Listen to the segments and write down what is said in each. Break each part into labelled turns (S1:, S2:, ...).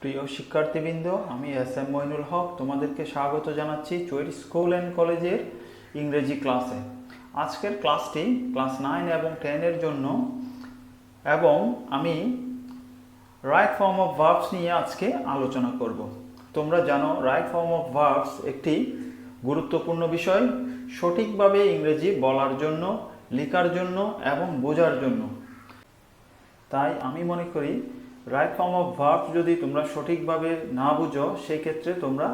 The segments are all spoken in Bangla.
S1: প্রিয় শিক্ষার্থীবৃন্দ, আমি এস এম মইনুল হক তোমাদেরকে স্বাগত জানাচ্ছি চুয়েট স্কুল অ্যান্ড কলেজের ইংরেজি ক্লাসে। আজকের ক্লাসটি ক্লাস 9 এবং 10 এর জন্য, এবং আমি রাইট ফর্ম অফ ভার্বস নিয়ে আজকে আলোচনা করব। তোমরা জানো রাইট ফর্ম অফ ভার্বস একটি গুরুত্বপূর্ণ বিষয়, সঠিকভাবে ইংরেজি বলার জন্য, লেখার জন্য এবং বোঝার জন্য। তাই আমি মনে করি রাইট ফর্ম অফ ভার্ব যদি তোমরা সঠিকভাবে না বুঝো, সেই ক্ষেত্রে তোমরা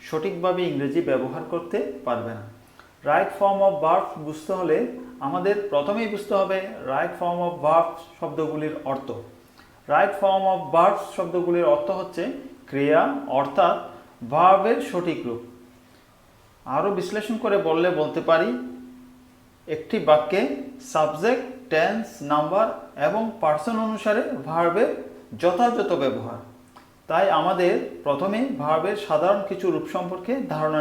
S1: সঠিকভাবে ইংরেজি ব্যবহার করতে পারবে না। রাইট ফর্ম অফ ভার্ব বুঝতে হলে আমাদের প্রথমেই বুঝতে হবে রাইট ফর্ম অফ ভার্ব শব্দগুলির অর্থ। রাইট ফর্ম অফ ভার্ব শব্দগুলির অর্থ হচ্ছে ক্রিয়া, অর্থাৎ ভার্বের সঠিক রূপ। আরও বিশ্লেষণ করে বলতে পারি একটি বাক্যে সাবজেক্ট, টেন্স, নাম্বার এবং পার্সন অনুসারে ভার্বের যথাযথ ব্যবহার। তাই আমাদের প্রথমে ভার্বের সাধারণ কিছু রূপ সম্পর্কে ধারণা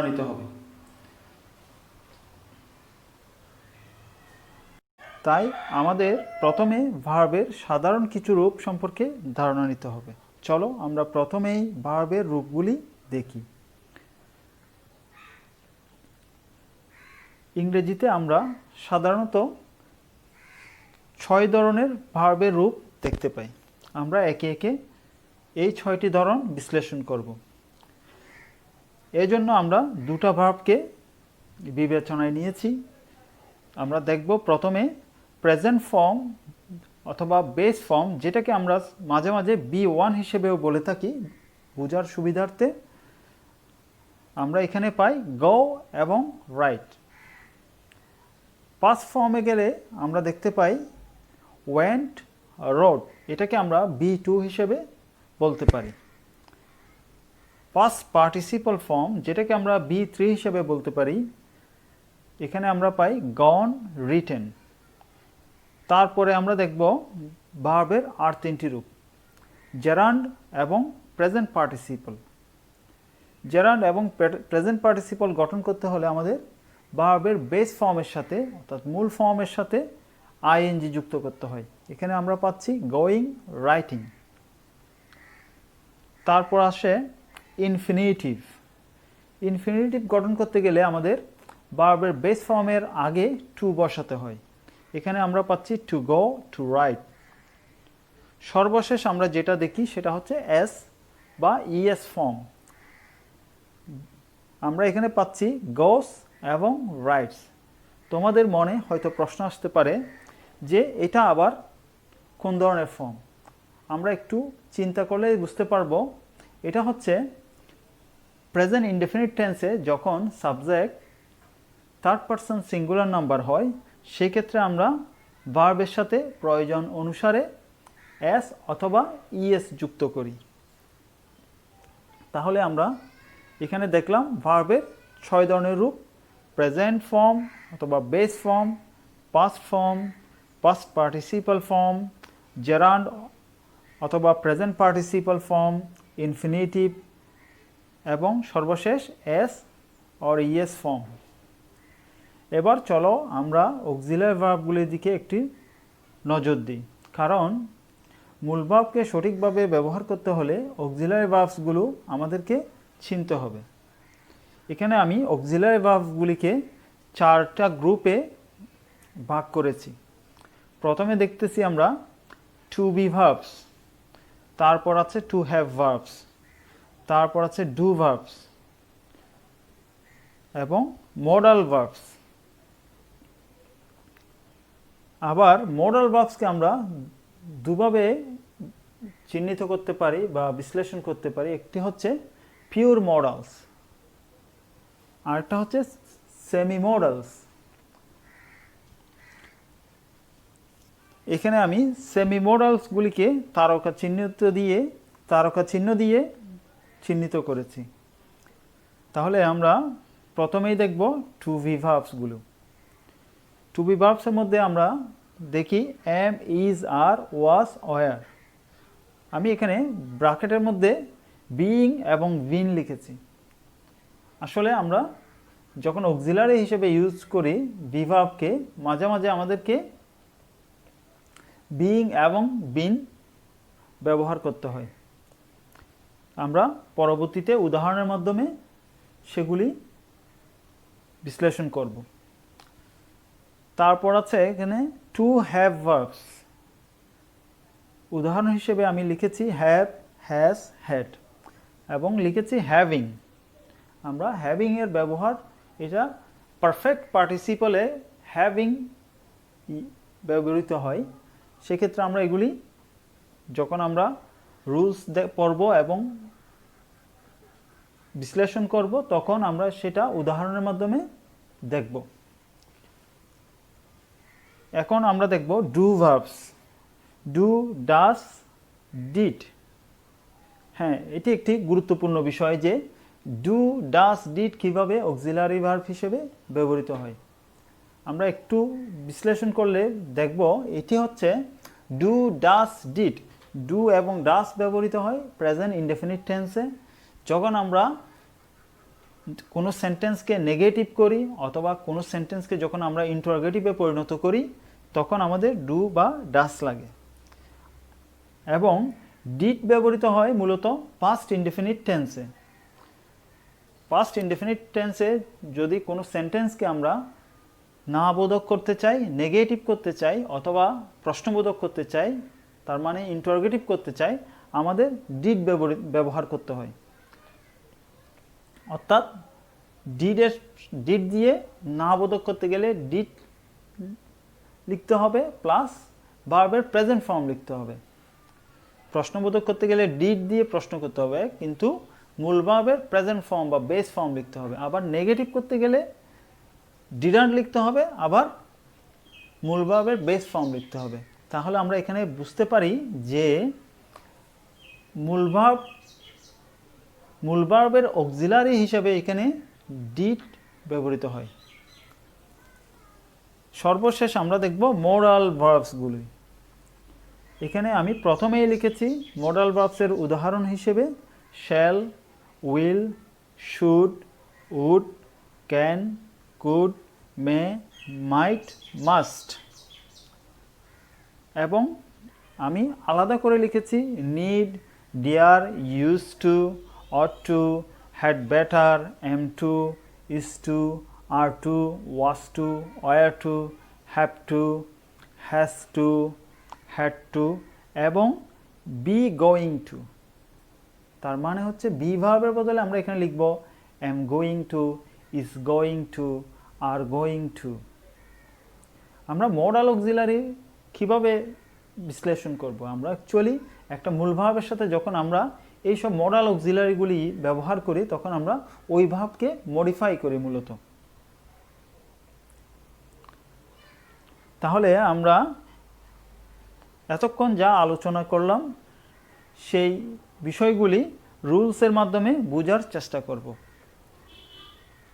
S1: নিতে হবে। চলো আমরা প্রথমেই ভার্বের রূপগুলি দেখি। ইংরেজিতে আমরা সাধারণত 6 ধরনের ভার্বের রূপ দেখতে পাই। আমরা একে একে এই 6টি ধরন বিশ্লেষণ করব। এজন্য আমরা দুটো ভার্বকে বিবেচনায় নিয়েছি। আমরা দেখব প্রথমে প্রেজেন্ট ফর্ম অথবা বেস ফর্ম, যেটাকে আমরা মাঝে মাঝে B1 হিসেবেও বলে থাকি বোঝার সুবিধার্থে। আমরা এখানে পাই গো এবং রাইট। পাস্ট ফর্মে গেলে আমরা দেখতে পাই ওয়েন্ট, রোড, এটাকে আমরা B2 হিসেবে বলতে পারি। পাস্ট পার্টিসিপল ফর্ম, যেটাকে আমরা B3 হিসেবে বলতে পারি, এখানে আমরা পাই গন, রিটেন। তারপরে আমরা দেখব ভার্বের আর 3টি রূপ, জেরান্ড এবং প্রেজেন্ট পার্টিসিপল। জেরান্ড এবং প্রেজেন্ট পার্টিসিপল গঠন করতে হলে আমাদের ভার্বের বেস ফর্মের সাথে, অর্থাৎ মূল ফর্মের সাথে আইএনজি যুক্ত করতে হয়। এখানে আমরা পাচ্ছি গোয়িং, রাইটিং। তারপর আসে ইনফিনিটিভ। ইনফিনিটিভ গঠন করতে গেলে আমাদের ভার্বের বেস ফর্মের আগে টু বসাতে হয়। এখানে আমরা পাচ্ছি টু গো, টু রাইট। সর্বশেষ আমরা যেটা দেখি সেটা হচ্ছে এস বা ইএস ফর্ম। আমরা এখানে পাচ্ছি গোস এবং রাইটস। তোমাদের মনে হয়তো প্রশ্ন আসতে পারে যে এটা আবার কোন ধরনের ফর্ম। আমরা একটু চিন্তা করলে বুঝতে পারবো এটা হচ্ছে প্রেজেন্ট ইনডেফিনিট টেন্সে যখন subject third person singular number হয়, সেক্ষেত্রে আমরা ভার্বের সাথে প্রয়োজন অনুসারে এস অথবা ইএস যুক্ত করি। তাহলে আমরা এখানে দেখলাম ভার্বের 6 ধরনের রূপ: প্রেজেন্ট ফর্ম অথবা base form, past form, past participle form, gerund অথবা প্রেজেন্ট পার্টিসিপাল ফর্ম, ইনফিনিটিভ এবং সর্বশেষ এস অর ইএস ফর্ম। এবার চলো আমরা অক্সিলারি ভার্বগুলির দিকে একটি নজর দিই, কারণ মূল ভার্বকে সঠিকভাবে ব্যবহার করতে হলে অক্সিলারি ভার্বসগুলো আমাদেরকে চিনতে হবে। এখানে আমি অক্সিলারি ভার্বগুলিকে 4টা গ্রুপে ভাগ করেছি। প্রথমে দেখতেছি আমরা টু বি ভার্বস, তারপর আছে টু হ্যাভ ভার্বস, তারপর আছে ডু ভার্বস এবং মডাল ভার্বস। আবার মডাল ভার্বসকে আমরা দুভাবে চিহ্নিত করতে পারি বা বিশ্লেষণ করতে পারি। একটি হচ্ছে পিওর মডালস, আরেকটা হচ্ছে সেমি মডালস। এখানে আমি সেমি মডালসগুলিকে তারকা চিহ্ন দিয়ে চিহ্নিত করেছি। তাহলে আমরা প্রথমেই দেখব টু বি ভার্বসগুলো। টু বি ভার্বসের মধ্যে আমরা দেখি am, is, are, was, were. আমি এখানে ব্র্যাকেটের মধ্যে বিইং এবং বিন লিখেছি। আসলে আমরা যখন অক্সিলারি হিসেবে ইউজ করি বি ভার্বকে, মাঝে মাঝে আমাদেরকে বিইং এবং বিন ব্যবহার করতে হয়। আমরা পরবর্তীতে উদাহরণের মাধ্যমে সেগুলি বিশ্লেষণ করব। তারপর আছে এখানে টু হ্যাভ ভার্বস। উদাহরণ হিসেবে আমি লিখেছি হ্যাভ, হ্যাজ, হ্যাড এবং লিখেছি হ্যাভিং। আমরা হ্যাভিং এর ব্যবহার, এটা পারফেক্ট পার্টিসিপলে হ্যাভিং ব্যবহৃত হয়। সেক্ষেত্রে আমরা এগুলি যখন আমরা রুলস পড়ব এবং বিশ্লেষণ করব তখন আমরা সেটা উদাহরণের মাধ্যমে দেখব। এখন আমরা দেখব do verbs. Do, does, did. হ্যাঁ, এটি একটি গুরুত্বপূর্ণ বিষয় যে ডু, ডাস, ডিড কীভাবে অক্সিলারি ভার্ব হিসেবে ব্যবহৃত হয়। আমরা একটু বিশ্লেষণ করলে দেখব এটি হচ্ছে ডু, ডাস, ডিড। ডু এবং ডাস ব্যবহৃত হয় প্রেজেন্ট ইনডেফিনিট টেন্সে যখন আমরা কোনো সেন্টেন্সকে নেগেটিভ করি অথবা কোনো সেন্টেন্সকে যখন আমরা ইন্টারোগেটিভে পরিণত করি তখন আমাদের ডু বা ডাস লাগে। এবং ডিড ব্যবহৃত হয় মূলত পাস্ট ইনডেফিনিট টেন্সে। পাস্ট ইনডেফিনিট টেন্সে যদি কোনো সেন্টেন্সকে আমরা না বোধক করতে চাই, নেগেটিভ করতে চাই অথবা প্রশ্নবোধক করতে চাই, তার মানে ইন্টারোগেটিভ করতে চাই, আমাদের ডিড ব্যবহার করতে হয়। অর্থাৎ ডিড দিয়ে না বোধক করতে গেলে ডিড লিখতে হবে প্লাস ভার্বের প্রেজেন্ট ফর্ম লিখতে হবে। প্রশ্নবোধক করতে গেলে ডিড দিয়ে প্রশ্ন করতে হবে কিন্তু মূল ভার্বের প্রেজেন্ট ফর্ম বা বেস ফর্ম লিখতে হবে। আবার নেগেটিভ করতে গেলে ডিডন্ট লিখতে হবে, আবার মূল ভার্বের বেস ফর্ম লিখতে হবে। তাহলে আমরা এখানে বুঝতে পারি যে মূল ভার্বের অক্সিলারি হিসেবে এখানে ডিড ব্যবহৃত হয়। সর্বশেষ আমরা দেখব মোডাল ভার্বসগুলি। এখানে আমি প্রথমেই লিখেছি মোডাল ভার্বসের উদাহরণ হিসেবে shall, will, should, would, can, could, may, might, must. এবং আমি আলাদা করে লিখেছি need, dare, use to, ought to, had better, am to, is to, are to, was to, were to, have to, has to, had to এবং বি গোয়িং টু। তার মানে হচ্ছে বি ভার্বের বদলে আমরা এখানে লিখব am going to, is going to, are going to. আমরা মোডাল অক্সিলারি কীভাবে বিশ্লেষণ করব? আমরা অ্যাকচুয়ালি একটা মূল ভার্বের সাথে যখন আমরা এইসব মোডাল অক্সিলারিগুলি ব্যবহার করি তখন আমরা ওই ভাবকে মডিফাই করি মূলত। তাহলে আমরা এতক্ষণ যা আলোচনা করলাম সেই বিষয়গুলি রুলসের মাধ্যমে বোঝার চেষ্টা করব।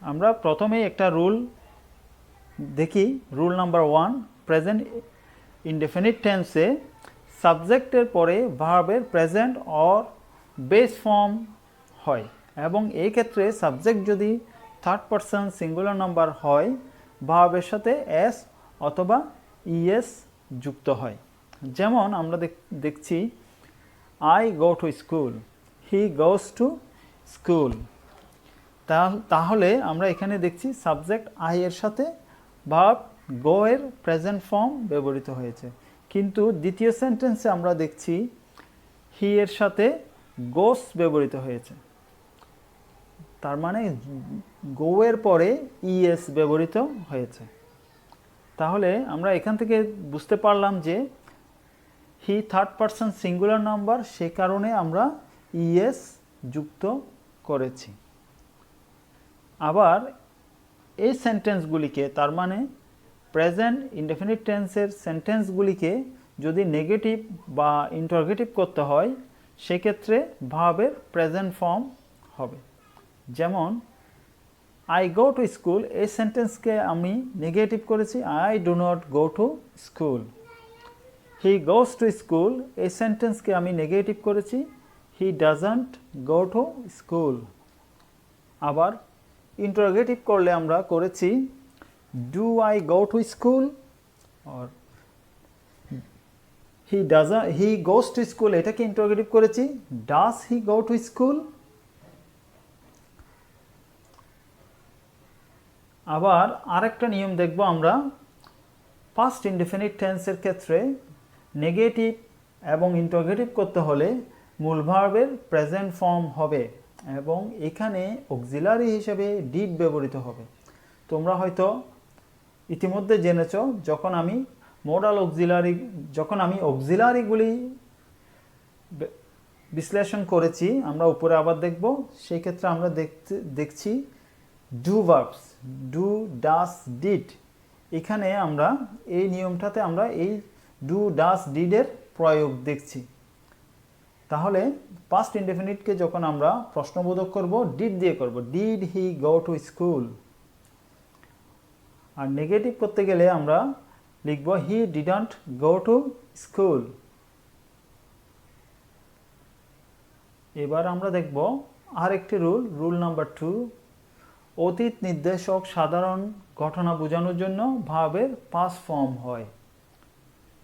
S1: আমরা প্রথমে একটা রুল দেখি। রুল নাম্বার 1, প্রেজেন্ট ইনডেফিনিট টেন্সে সাবজেক্টের পরে ভার্বের প্রেজেন্ট অর বেস ফর্ম হয় এবং এই ক্ষেত্রে সাবজেক্ট যদি থার্ড পারসন সিঙ্গুলার নাম্বার হয় ভার্বের সাথে এস অথবা ইএস যুক্ত হয়। যেমন আমরা দেখছি I go to school, he goes to school. তাহলে আমরা এখানে দেখছি সাবজেক্ট আই এর সাথে ভার্ব গো এর প্রেজেন্ট ফর্ম ব্যবহৃত হয়েছে, কিন্তু দ্বিতীয় সেন্টেন্সে আমরা দেখছি হি এর সাথে গোস ব্যবহৃত হয়েছে। তার মানে গো এর পরে ইএস ব্যবহৃত হয়েছে। তাহলে আমরা এখান থেকে বুঝতে পারলাম যে he third person singular number, সে কারণে আমরা ইএস যুক্ত করেছি। আবার এই সেন্টেন্সগুলিকে, তার মানে প্রেজেন্ট ইনডেফিনিট টেন্সের সেন্টেন্সগুলিকে যদি নেগেটিভ বা ইন্টারোগেটিভ করতে হয় সেক্ষেত্রে ভার্বের প্রেজেন্ট ফর্ম হবে। যেমন আই গো টু স্কুল, এই সেন্টেন্সকে আমি নেগেটিভ করেছি I do not go to school. He goes to school, এই সেন্টেন্সকে আমি নেগেটিভ করেছি he doesn't go to school. আবার ইন্টারোগেটিভ করলে আমরা করেছি do I go to school, or he goes to school, এটাকে ইন্টারোগেটিভ করেছি, does he go to school. আবার আরেকটা নিয়ম দেখব আমরা, পাস্ট ইনডেফিনিট টেন্সের ক্ষেত্রে নেগেটিভ এবং ইন্টারোগেটিভ করতে হলে মূল ভার্বের প্রেজেন্ট ফর্ম হবে এবং এখানে অক্সিলারি হিসেবে ডিড ব্যবহৃত হবে। তোমরা হয়তো ইতিমধ্যে জেনেছ, যখন আমি অক্সিলারিগুলি বিশ্লেষণ করেছি, আমরা উপরে আবার দেখব, সেই ক্ষেত্রে আমরা দেখছি do verbs, do, does, did. এখানে আমরা এই নিয়মটাতে আমরা এই ডু, ডাস, ডিডের প্রয়োগ দেখছি। তাহলে পাস্ট ইনডেফিনিটকে যখন আমরা প্রশ্নবোধক করব, ডিড দিয়ে করব, did he go to school. আর নেগেটিভ করতে গেলে আমরা লিখব he didn't go to school. এবার আমরা দেখব আরেকটি রুল নাম্বার 2, অতীত নির্দেশক সাধারণ ঘটনা বোঝানোর জন্য ভার্বের পাস্ট ফর্ম হয়।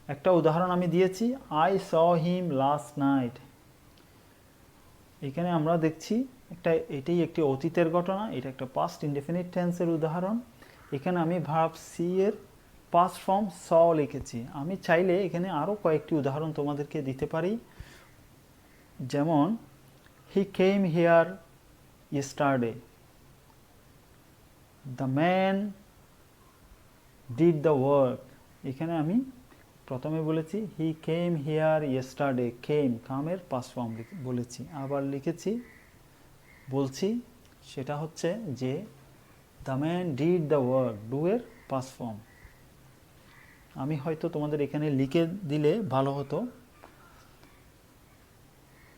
S1: একটা উদাহরণ আমি দিয়েছি, I saw him last night. এখানে আমরা দেখছি এটাই একটি অতীতের ঘটনা, এটা একটা পাস্ট ইনডেফিনিট টেন্সের উদাহরণ। এখানে আমি ভার্ব সি এর পাস্ট ফর্ম স লিখেছি। আমি চাইলে এখানে আরও কয়েকটি উদাহরণ তোমাদেরকে দিতে পারি, যেমন he came here yesterday, the man did the work. এখানে আমি প্রথমে বলেছি হি কেম হিয়ার ইয়েস্টারডে, কামের পাস্ট ফর্ম বলেছি। আবার বলছি সেটা হচ্ছে যে the man did the work, do এর পাস্ট ফর্ম। আমি হয়তো তোমাদের এখানে লিখে দিলে ভালো হতো,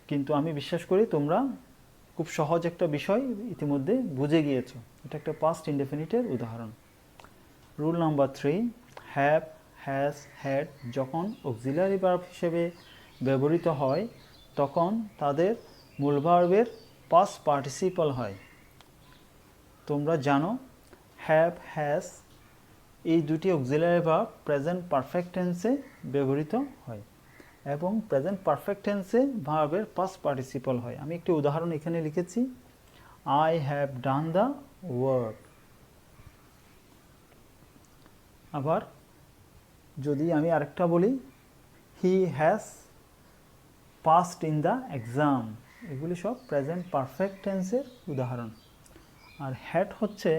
S1: কিন্তু আমি বিশ্বাস করি তোমরা খুব সহজ একটা বিষয় ইতিমধ্যে বুঝে গিয়েছো। এটা একটা পাস্ট ইনডেফিনিটের উদাহরণ। Rule number 3, have, has, had যখন অক্সিলারি ভার্ব হিসেবে ব্যবহৃত হয় তখন তাদের মূল ভার্বের পাস্ট পার্টিসিপল হয়। তোমরা জানো হ্যাভ, হ্যাজ এই দুটি অক্সিলারি ভার্ব প্রেজেন্ট পারফেক্ট টেন্সে ব্যবহৃত হয় এবং প্রেজেন্ট পারফেক্ট টেন্সে ভার্বের পাস্ট পার্টিসিপল হয়। আমি একটি উদাহরণ এখানে লিখেছি, I have done the work. আবার যদি আমি আরেকটা বলি, he has passed in the exam. এগুলি সব প্রেজেন্ট পারফেক্ট টেন্সের উদাহরণ। আর হ্যাড হচ্ছে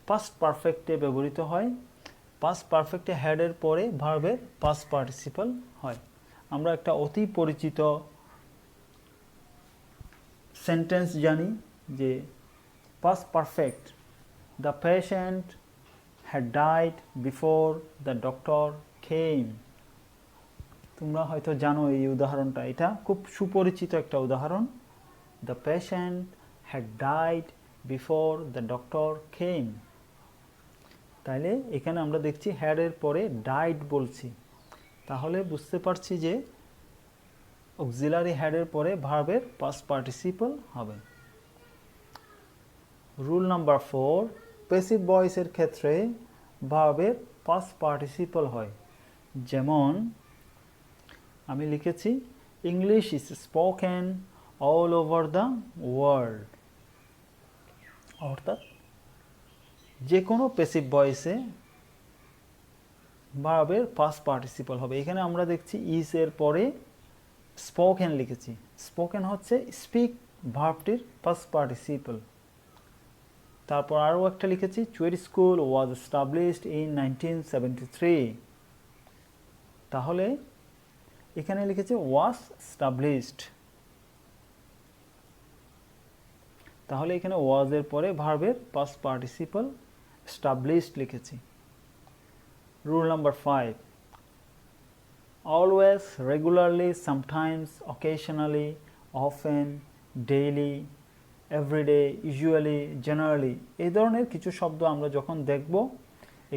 S1: পাস্ট পারফেক্টে ব্যবহৃত হয়। পাস্ট পারফেক্টে হ্যাডের পরে ভার্বের পাস্ট পার্টিসিপল হয়। আমরা একটা অতি পরিচিত সেন্টেন্স জানি যে past perfect, the patient had died before the doctor came. তোমরা হয়তো জানো এই উদাহরণটা, এটা খুব সুপরিচিত একটা উদাহরণ। The patient had died before the doctor came. তাইলে এখানে আমরা দেখছি had এর পরে died বলছি, তাহলে বুঝতে পারছি যে অক্সিলারি had এর পরে ভার্বের পাস্ট পার্টিসিপল হবে। রুল নাম্বার 4, প্যাসিভ ভয়েসের ক্ষেত্রে ভার্বের পাস্ট পার্টিসিপল হয়। যেমন আমি লিখেছি English is spoken all over the world. অর্থাৎ যে কোনো প্যাসিভ ভয়েসে ভার্বের পাস্ট পার্টিসিপল হবে। এখানে আমরা দেখছি ইজ এর পরে স্পোকেন লিখেছি। স্পোকেন হচ্ছে স্পিক ভার্বটির পাস্ট পার্টিসিপল। তারপর আরও একটা লিখেছি, CUET school was established in 1973। তাহলে এখানে লিখেছে ওয়াজ এস্টাবলিশড, তাহলে এখানে ওয়াজ এর পরে ভার্বের পাস্ট পার্টিসিপল এস্টাবলিশড লিখেছি। Rule number 5, always, regularly, sometimes, occasionally, often, daily, everyday, usually, generally এই ধরনের কিছু শব্দ আমরা যখন দেখব,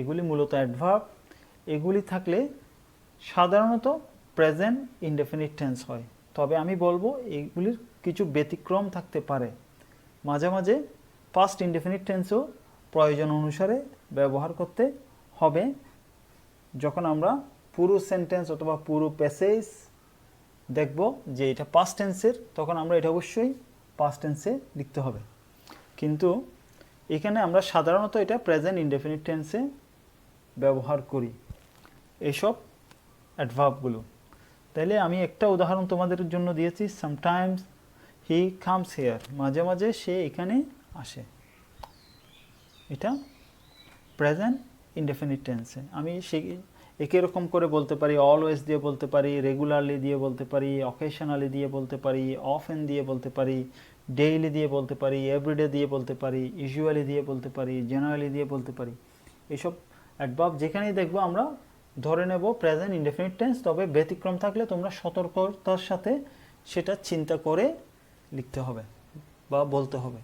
S1: এগুলি মূলত অ্যাডভার্ব। এগুলি থাকলে সাধারণত প্রেজেন্ট ইনডেফিনিট টেন্স হয়। তবে আমি বলবো এগুলির কিছু ব্যতিক্রম থাকতে পারে। মাঝে মাঝে পাস্ট ইনডেফিনিট টেন্সও প্রয়োজন অনুসারে ব্যবহার করতে হবে, যখন আমরা পুরো সেন্টেন্স অথবা পুরো প্যাসেজ দেখব যে এটা পাস্ট টেন্সের, তখন আমরা এটা অবশ্যই পাস্ট টেন্সে লিখতে হবে। কিন্তু এখানে আমরা সাধারণত এটা প্রেজেন্ট ইনডেফিনিট টেন্সে ব্যবহার করি এইসব অ্যাডভার্বগুলো। তাইলে আমি একটা উদাহরণ তোমাদের জন্য দিয়েছি, সামটাইমস হি কামস হিয়ার, মাঝে মাঝে সে এখানে আসে। এটা প্রেজেন্ট ইনডেফিনিট টেন্সে। আমি সে একে রকম করে বলতে পারি, অলওয়েজ দিয়ে বলতে পারি, রেগুলারলি দিয়ে বলতে পারি, অকেশনালি দিয়ে বলতে পারি, অফেন দিয়ে বলতে পারি, ডেইলি দিয়ে বলতে পারি, এভরিডে দিয়ে বলতে পারি, ইউজুয়ালি দিয়ে বলতে পারি, জেনারেলি দিয়ে বলতে পারি। এইসব অ্যাডভার্ব যেখানেই দেখবো আমরা ধরে নেব প্রেজেন্ট ইনডেফিনিট টেন্স, তবে ব্যতিক্রম থাকলে তোমরা সতর্কতার সাথে সেটা চিন্তা করে লিখতে হবে বা বলতে হবে।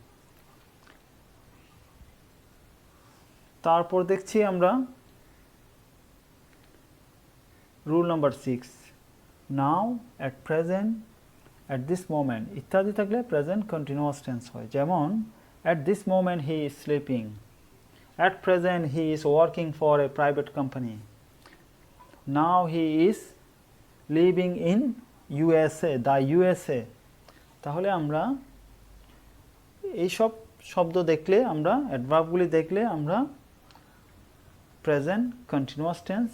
S1: তারপর দেখছি আমরা rule number 6, now, at present, at this moment ইত্যাদি থাকলে প্রেজেন্ট কন্টিনিউয়াস টেন্স হয়। যেমন at this moment he is sleeping, at present he is working for a private company, now he is living in USA, the USA. তাহলে আমরা এইসব শব্দ দেখলে, আমরা অ্যাডভার্বগুলি দেখলে আমরা প্রেজেন্ট কন্টিনিউয়াস টেন্স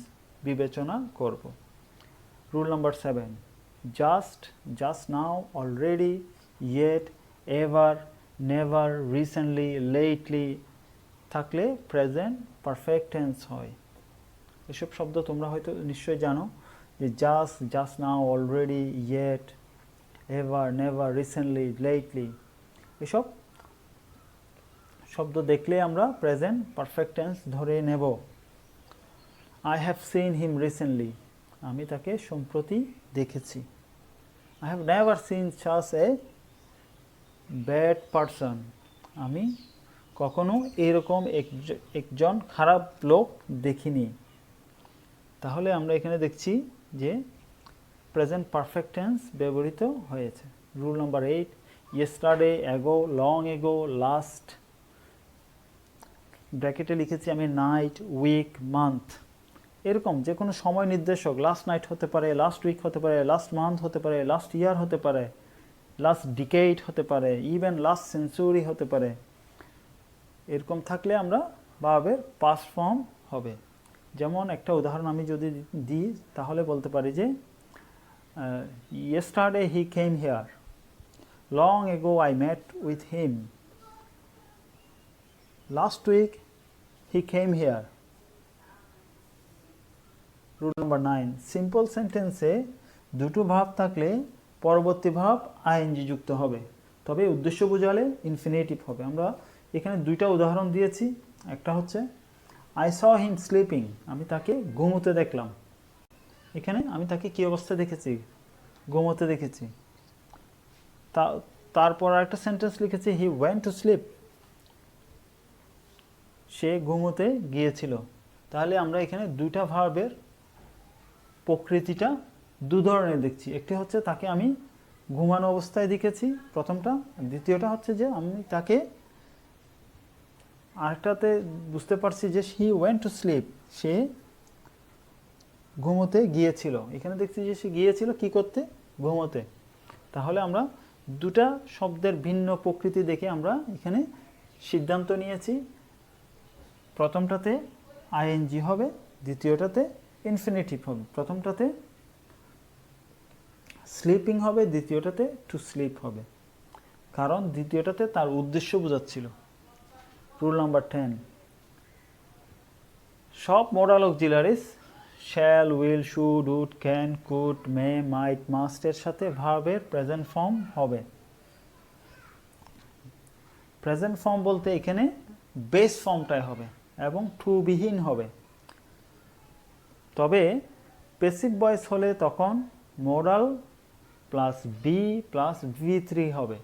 S1: বিবেচনা করব। Rule number 7, just, just now, already, yet, ever, never, recently, lately থাকলে প্রেজেন্ট পারফেক্ট টেন্স হয়। এসব শব্দ তোমরা হয়তো নিশ্চয়ই জানো, যে just, just now, already, yet, ever, never, recently, lately, এসব শব্দ দেখলে আমরা প্রেজেন্ট পারফেক্ট টেন্স ধরে নেব। I have seen him recently, আমি তাকে সম্প্রতি দেখেছি। I have never seen such a bad person, আমি কখনো এরকম একজন খারাপ লোক দেখিনি। তাহলে আমরা এখানে দেখছি যে প্রেজেন্ট পারফেক্ট টেন্স ব্যবহৃত হয়েছে। Rule number 8, yesterday, ago, long ago, last, ব্র্যাকেটে লিখেছি আমি নাইট, উইক, মান্থ, এরকম যে কোনো সময় নির্দেশক লাস্ট নাইট হতে পারে, লাস্ট উইক হতে পারে, লাস্ট মান্থ হতে পারে, লাস্ট ইয়ার হতে পারে, লাস্ট ডিকেড হতে পারে, ইভেন লাস্ট সেঞ্চুরি হতে পারে। এরকম থাকলে আমরা ভার্বের পাস্ট ফর্ম হবে। যেমন একটা উদাহরণ আমি যদি দিই তাহলে বলতে পারি যে yesterday he came here, long ago I met with him, last week he came here. Rule number 9, simple সেন্টেন্সে দুটো ভার্ব থাকলে পরবর্তী ভার্ব আইএনজি যুক্ত হবে, তবে উদ্দেশ্য বোঝালে ইনফিনিটিভ হবে। আমরা এখানে দুইটা উদাহরণ দিয়েছি। একটা হচ্ছে আই স হিম স্লিপিং, আমি তাকে ঘুমোতে দেখলাম। এখানে আমি তাকে কী অবস্থায় দেখেছি? ঘুমোতে দেখেছি। তারপর একটা সেন্টেন্স লিখেছি হি ওয়েন্ট টু স্লিপ, সে ঘুমোতে গিয়েছিল। তাহলে আমরা এখানে দুইটা ভার্বের প্রকৃতিটা দু ধরনের দেখছি। একটি হচ্ছে তাকে আমি ঘুমানো অবস্থায় দেখেছি প্রথমটা, দ্বিতীয়টা হচ্ছে যে আমি তাকে, আরেকটাতে বুঝতে পারছি যে হি ওয়েন্ট টু স্লিপ, সে ঘুমোতে গিয়েছিল। এখানে দেখছি যে সে গিয়েছিল কি করতে? ঘুমোতে। তাহলে আমরা দুটা শব্দের ভিন্ন প্রকৃতি দেখে আমরা এখানে সিদ্ধান্ত নিয়েছি প্রথমটাতে আইএনজি হবে, দ্বিতীয়টাতে ইনফিনিটিভ হবে। প্রথমটাতে স্লিপিং হবে, দ্বিতীয়টাতে টু স্লিপ হবে, কারণ দ্বিতীয়টাতে তার উদ্দেশ্য বোঝাচ্ছিল। রুল নাম্বার 10, সব modal auxiliaries shall, will, should, would, can, could, may, might, must এর সাথে ভার্বের প্রেজেন্ট ফর্ম হবে। প্রেজেন্ট ফর্ম বলতে এখানে বেস ফর্মটাই হবে এবং টু বিহীন হবে। তবে প্যাসিভ ভয়েস হলে তখন modal plus B plus V3 হবে।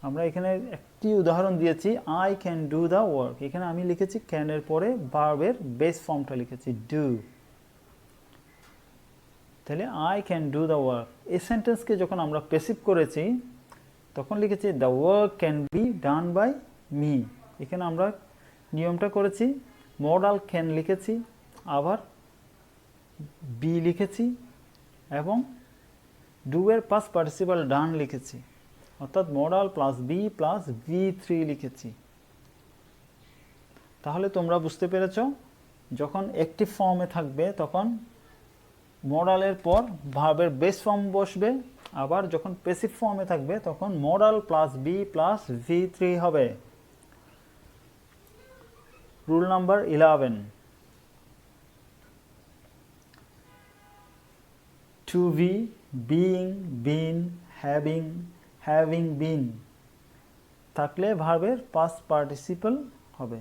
S1: আমরা এখানে একটি উদাহরণ দিয়েছি, I can do the work. এখানে আমি লিখেছি ক্যানের পরে ভার্বের বেস ফর্মটা লিখেছি ডু। তাহলে I can do the work, এই সেন্টেন্সকে যখন আমরা প্যাসিভ করেছি তখন লিখেছি the work can be done by me. এখানে আমরা নিয়মটা করেছি, মডাল ক্যান লিখেছি, আবার বি লিখেছি এবং ডু এর পাস্ট পার্টিসিপাল ডান লিখেছি, অর্থাৎ modal plus B plus V3 লিখেছি। তাহলে তোমরা বুঝতে পেরেছ, যখন অ্যাক্টিভ ফর্মে থাকবে তখন মডালের পর ভার্বের বেস ফর্ম বসবে, আবার যখন প্যাসিভ ফর্মে থাকবে তখন modal plus B plus V3 হবে। Rule number 11, to be, being, been, having been থাকলে ভার্বের পাস্ট পার্টিসিপল হবে।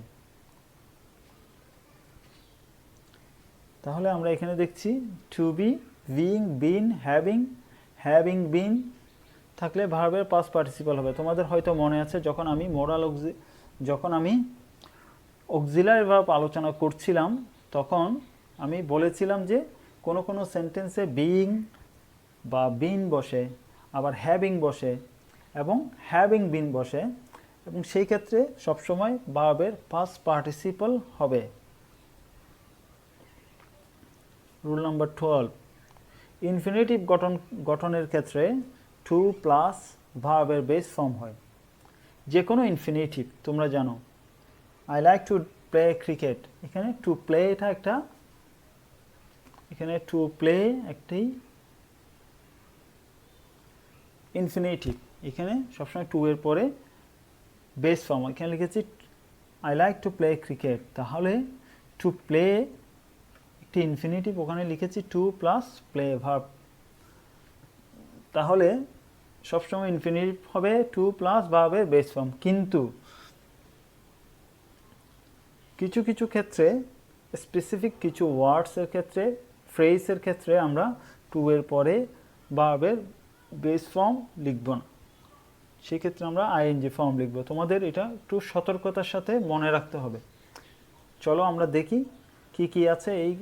S1: তাহলে আমরা এখানে দেখছি to be, being, been, having been থাকলে ভার্বের পাস্ট পার্টিসিপল হবে। তোমাদের হয়তো মনে আছে যখন আমি অক্সিলারি ভার্ব আলোচনা করছিলাম তখন আমি বলেছিলাম যে কোনো কোনো সেন্টেন্সে বিইং বা বিন বসে, আবার হ্যাভিং বসে এবং হ্যাভিং বিন বসে, এবং সেই ক্ষেত্রে সবসময় ভার্বের পাস্ট পার্টিসিপল হবে। রুল নাম্বার 12, ইনফিনিটিভ গঠনের ক্ষেত্রে টু প্লাস ভার্বের বেস ফর্ম হয়। যে কোনো ইনফিনিটিভ তোমরা জানো, I like to play cricket, এখানে টু প্লে একটি ইনফিনিটিভ, এখানে সবসময় টু এর পরে বেস ফর্ম। এখানে লিখেছি I like to play cricket, তাহলে টু প্লে একটি ইনফিনিটিভ, ওখানে লিখেছি টু প্লাস প্লে ভার্ব, তাহলে সবসময় ইনফিনিটিভ হবে টু প্লাস ভার্বের বেস ফর্ম। কিন্তু কিছু কিছু ক্ষেত্রে, স্পেসিফিক কিছু ওয়ার্ডসের ক্ষেত্রে, ফ্রেজের ক্ষেত্রে আমরা টু এর পরে ভার্বের বেস ফর্ম লিখব না, সেক্ষেত্রে আমরা আইএনজি ফর্ম লিখব। তোমাদের এটা একটু সতর্কতার সাথে মনে রাখতে হবে। চলো আমরা দেখি কি কি আছে এই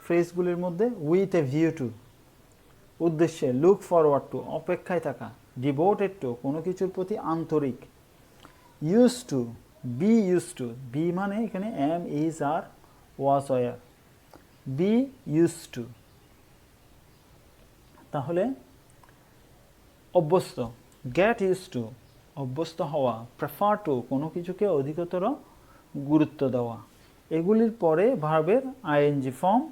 S1: ফ্রেজগুলির মধ্যে। উইথ এ ভিউ টু, উদ্দেশ্যে, লুক ফরওয়ার্ড টু, অপেক্ষায় থাকা, ডিভোটেড টু, কোনো কিছুর প্রতি আন্তরিক, use to, be use to, be মানে এখানে am is are was were, be use to, তাহলে অভ্যস্ত, গেট ইউজ টু, অভ্যস্ত হওয়া, প্রেফার টু, কোনো কিছুকে অধিকতর গুরুত্ব দেওয়া, এগুলির পরে ভার্বের আইএনজি ফর্ম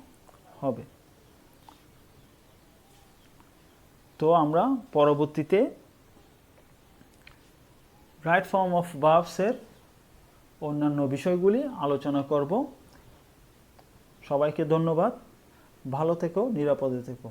S1: হবে। তো আমরা পরবর্তীতে রাইট ফর্ম অফ ভার্বসের অন্যান্য বিষয়গুলি আলোচনা করব। সবাইকে ধন্যবাদ, ভালো থেকো, নিরাপদে থেকো।